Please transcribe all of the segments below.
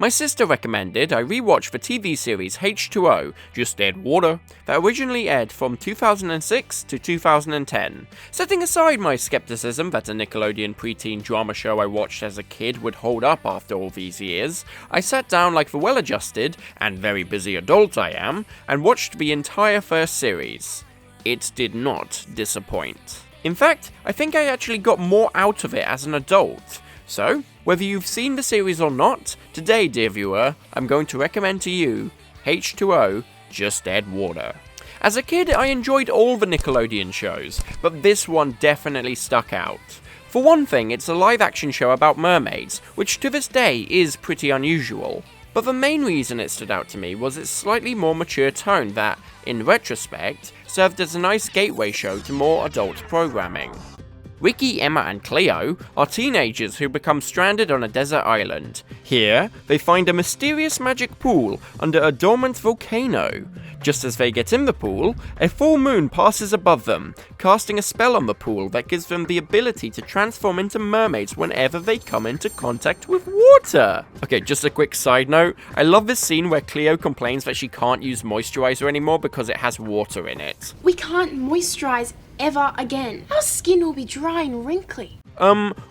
My sister recommended I rewatch the TV series H2O, Just Dead Water, that originally aired from 2006 to 2010. Setting aside my skepticism that a Nickelodeon preteen drama show I watched as a kid would hold up after all these years, I sat down like the well-adjusted and very busy adult I am, and watched the entire first series. It did not disappoint. In fact, I think I actually got more out of it as an adult. So, whether you've seen the series or not, today, dear viewer, I'm going to recommend to you H2O, Just Dead Water. As a kid, I enjoyed all the Nickelodeon shows, but this one definitely stuck out. For one thing, it's a live-action show about mermaids, which to this day is pretty unusual. But the main reason it stood out to me was its slightly more mature tone that, in retrospect, served as a nice gateway show to more adult programming. Ricky, Emma, and Cleo are teenagers who become stranded on a desert island. Here, they find a mysterious magic pool under a dormant volcano. Just as they get in the pool, a full moon passes above them, casting a spell on the pool that gives them the ability to transform into mermaids whenever they come into contact with water. Okay, just a quick side note, I love this scene where Cleo complains that she can't use moisturizer anymore because it has water in it. We can't moisturize ever again. Our skin will be dry and wrinkly.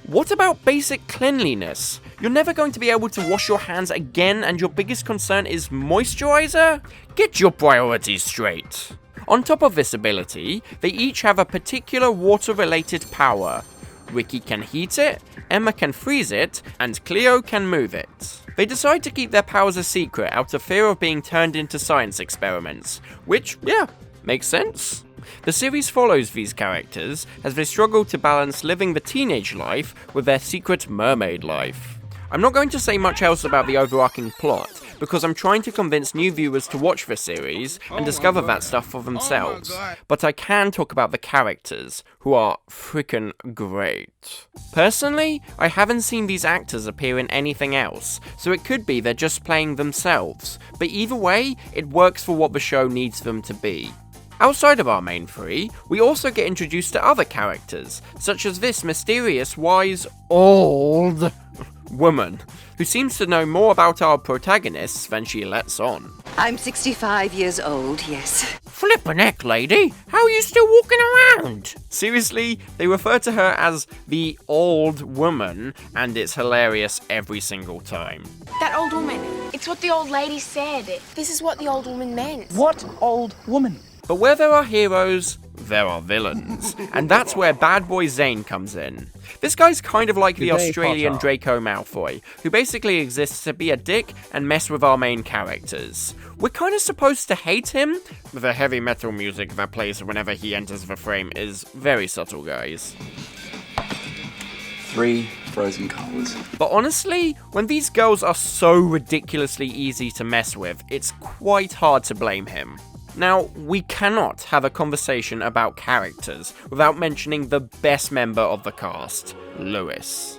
What about basic cleanliness? You're never going to be able to wash your hands again and your biggest concern is moisturizer? Get your priorities straight. On top of this ability, they each have a particular water-related power. Ricky can heat it, Emma can freeze it, and Cleo can move it. They decide to keep their powers a secret out of fear of being turned into science experiments, which, yeah, makes sense. The series follows these characters as they struggle to balance living the teenage life with their secret mermaid life. I'm not going to say much else about the overarching plot, because I'm trying to convince new viewers to watch the series and discover that stuff for themselves, but I can talk about the characters, who are frickin' great. Personally, I haven't seen these actors appear in anything else, so it could be they're just playing themselves, but either way, it works for what the show needs them to be. Outside of our main three, we also get introduced to other characters, such as this mysterious, wise, old woman, who seems to know more about our protagonists than she lets on. I'm 65 years old, yes. Flippin' heck, lady, how are you still walking around? Seriously, they refer to her as the old woman, and it's hilarious every single time. That old woman. It's what the old lady said. This is what the old woman meant. What old woman? But where there are heroes, there are villains, and that's where Bad Boy Zane comes in. This guy's kind of like the Australian Draco Malfoy, who basically exists to be a dick and mess with our main characters. We're kind of supposed to hate him. The heavy metal music that plays whenever he enters the frame is very subtle, guys. 3 frozen colas. But honestly, when these girls are so ridiculously easy to mess with, it's quite hard to blame him. Now, we cannot have a conversation about characters without mentioning the best member of the cast, Lewis.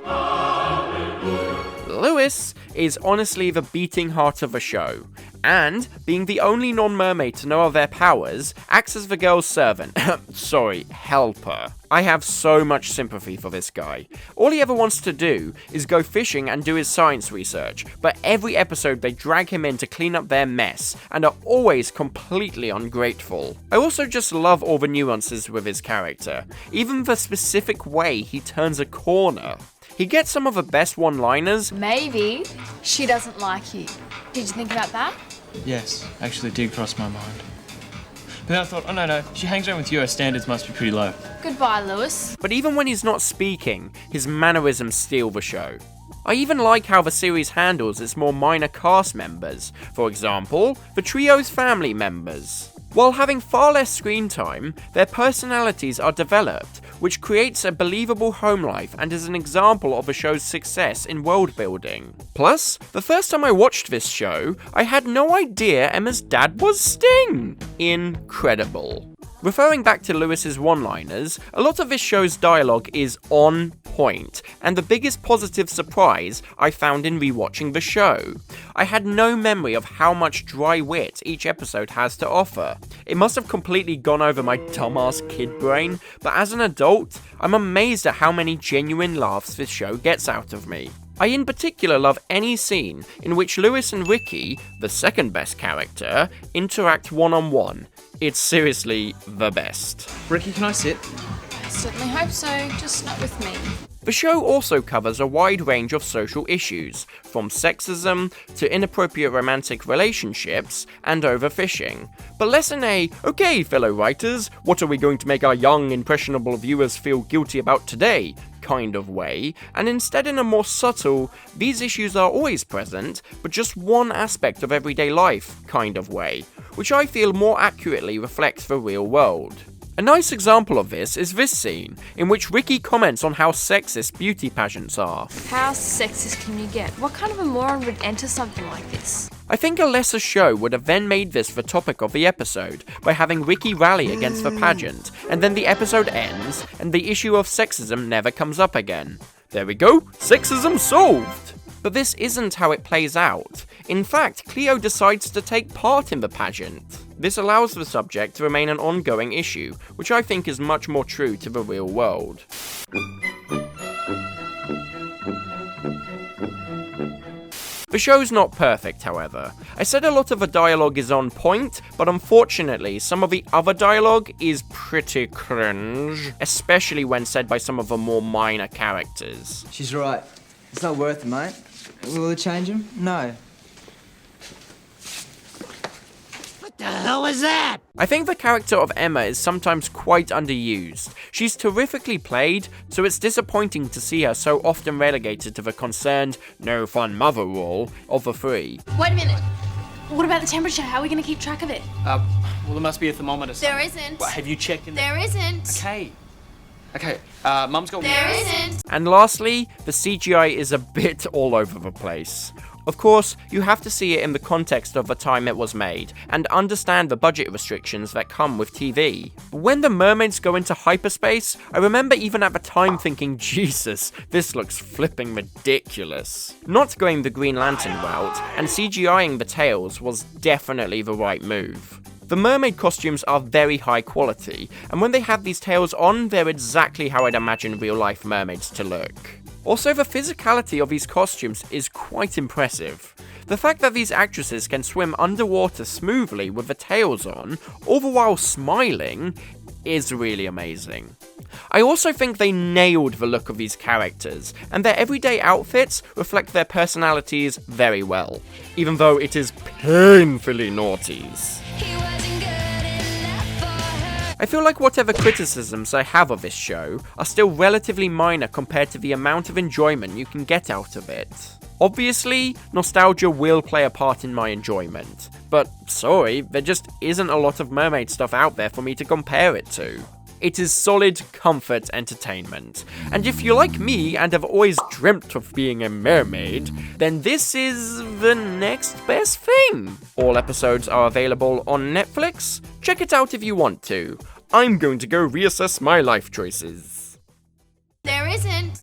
Lewis is honestly the beating heart of the show, and, being the only non-mermaid to know of their powers, acts as the girl's servant. Sorry, helper. I have so much sympathy for this guy. All he ever wants to do is go fishing and do his science research, but every episode they drag him in to clean up their mess, and are always completely ungrateful. I also just love all the nuances with his character, even the specific way he turns a corner. He gets some of the best one-liners. Maybe she doesn't like you. Did you think about that? Yes, actually did cross my mind. But then I thought, oh no, she hangs around with you, her standards must be pretty low. Goodbye, Lewis. But even when he's not speaking, his mannerisms steal the show. I even like how the series handles its more minor cast members, for example, the trio's family members. While having far less screen time, their personalities are developed, which creates a believable home life and is an example of the show's success in world building. Plus, the first time I watched this show, I had no idea Emma's dad was Sting! Incredible. Referring back to Lewis's one-liners, a lot of this show's dialogue is on point, and the biggest positive surprise I found in rewatching the show. I had no memory of how much dry wit each episode has to offer. It must have completely gone over my dumbass kid brain, but as an adult, I'm amazed at how many genuine laughs this show gets out of me. I in particular love any scene in which Lewis and Ricky, the second best character, interact one-on-one. It's seriously the best. Ricky, can I sit? I certainly hope so, just not with me. The show also covers a wide range of social issues, from sexism to inappropriate romantic relationships and overfishing. But less in a, okay fellow writers, what are we going to make our young, impressionable viewers feel guilty about today? Kind of way, and instead in a more subtle, these issues are always present, but just one aspect of everyday life kind of way, which I feel more accurately reflects the real world. A nice example of this is this scene, in which Ricky comments on how sexist beauty pageants are. How sexist can you get? What kind of a moron would enter something like this? I think a lesser show would have then made this the topic of the episode, by having Ricky rally against the pageant, and then the episode ends, and the issue of sexism never comes up again. There we go, sexism solved! But this isn't how it plays out. In fact, Cleo decides to take part in the pageant. This allows the subject to remain an ongoing issue, which I think is much more true to the real world. The show's not perfect, however. I said a lot of the dialogue is on point, but unfortunately, some of the other dialogue is pretty cringe, especially when said by some of the more minor characters. She's right. It's not worth it, mate. Will it change him? No. I think the character of Emma is sometimes quite underused. She's terrifically played, so it's disappointing to see her so often relegated to the concerned, no fun mother role of the three. Wait a minute. What about the temperature? How are we going to keep track of it? Well, there must be a thermometer somewhere. There isn't. Well, have you checked in There isn't. Okay, Mum's got... There isn't. And lastly, the CGI is a bit all over the place. Of course, you have to see it in the context of the time it was made, and understand the budget restrictions that come with TV. But when the mermaids go into hyperspace, I remember even at the time thinking, Jesus, this looks flipping ridiculous. Not going the Green Lantern route, and CGIing the tails was definitely the right move. The mermaid costumes are very high quality, and when they have these tails on, they're exactly how I'd imagine real-life mermaids to look. Also, the physicality of these costumes is quite impressive. The fact that these actresses can swim underwater smoothly with the tails on, all the while smiling, is really amazing. I also think they nailed the look of these characters, and their everyday outfits reflect their personalities very well, even though it is painfully naughties. I feel like whatever criticisms I have of this show are still relatively minor compared to the amount of enjoyment you can get out of it. Obviously, nostalgia will play a part in my enjoyment, but sorry, there just isn't a lot of mermaid stuff out there for me to compare it to. It is solid comfort entertainment, and if you're like me and have always dreamt of being a mermaid, then this is the next best thing. All episodes are available on Netflix. Check it out if you want to. I'm going to go reassess my life choices.